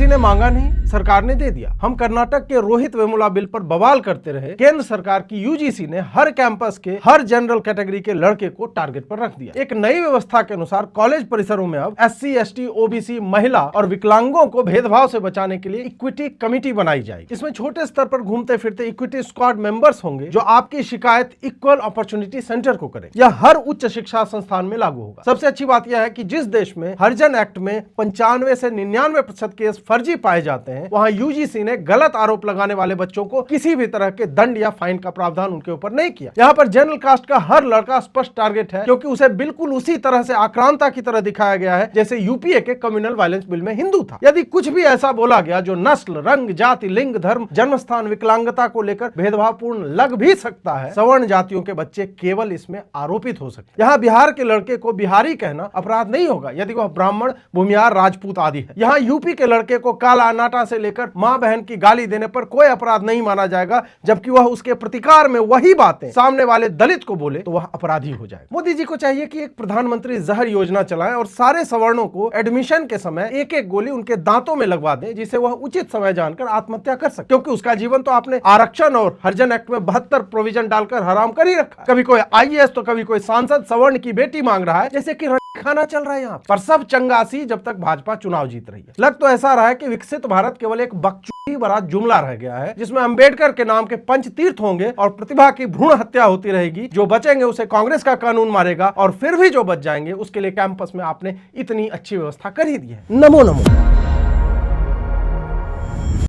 किसी ने मांगा नहीं, सरकार ने दे दिया। हम कर्नाटक के रोहित वेमुला बिल पर बवाल करते रहे, केंद्र सरकार की यूजीसी ने हर कैंपस के हर जनरल कैटेगरी के लड़के को टारगेट पर रख दिया। एक नई व्यवस्था के अनुसार कॉलेज परिसरों में अब SC, ST, OBC, महिला और विकलांगों को भेदभाव से बचाने के लिए इक्विटी कमेटी बनाई जाएगी। इसमें छोटे स्तर पर घूमते फिरते इक्विटी स्क्वाड मेंबर्स होंगे जो आपकी शिकायत इक्वल अपॉर्चुनिटी सेंटर को करें। यह हर उच्च शिक्षा संस्थान में लागू होगा। सबसे अच्छी बात यह है कि जिस देश में हरिजन एक्ट में 95 से 99% केस फर्जी पाए जाते हैं, वहां यूजीसी ने गलत आरोप लगाने वाले बच्चों को किसी भी तरह के दंड या फाइन का प्रावधान उनके ऊपर नहीं किया। यहाँ पर जनरल कास्ट का हर लड़का स्पष्ट टारगेट है, क्योंकि उसे बिल्कुल उसी तरह से आक्रांता की तरह दिखाया गया है जैसे यूपीए के कम्युनल वायलेंस बिल में हिंदू था। यदि कुछ भी ऐसा बोला गया जो नस्ल, रंग, जाति, लिंग, धर्म, जन्मस्थान, विकलांगता को लेकर भेदभावपूर्ण लग भी सकता है, सवर्ण जातियों के बच्चे केवल इसमें आरोपित हो सकते हैं। यहाँ बिहार के लड़के को बिहारी कहना अपराध नहीं होगा यदि वह ब्राह्मण, भूमिहार, राजपूत आदि है। यहाँ यूपी के लड़के को काला, नाटा से लेकर मां बहन की गाली देने पर कोई अपराध नहीं माना जाएगा, जबकि वह उसके प्रतिकार में वही बातें सामने वाले दलित को बोले तो वह अपराधी हो जाए। मोदी जी को चाहिए कि एक प्रधानमंत्री जहर योजना चलाएं और सारे सवर्णों को एडमिशन के समय एक एक गोली उनके दांतों में लगवा दें, जिसे वह उचित समय जानकर आत्महत्या कर सके, क्योंकि उसका जीवन तो आपने आरक्षण और हरिजन एक्ट में 72 प्रोविजन डालकर हराम कर ही रखा। कभी कोई IAS तो कभी कोई सांसद सवर्ण की बेटी मांग रहा है, जैसे कि खाना चल रहा है यहाँ पर। सब चंगासी जब तक भाजपा चुनाव जीत रही है। लग तो ऐसा रहा है कि विकसित भारत केवल एक बकचोदी भरा जुमला रह गया है, जिसमें अंबेडकर के नाम के पंचतीर्थ होंगे और प्रतिभा की भ्रूण हत्या होती रहेगी। जो बचेंगे उसे कांग्रेस का कानून मारेगा, और फिर भी जो बच जाएंगे उसके लिए कैंपस में आपने इतनी अच्छी व्यवस्था कर ही दी है। नमो नमो।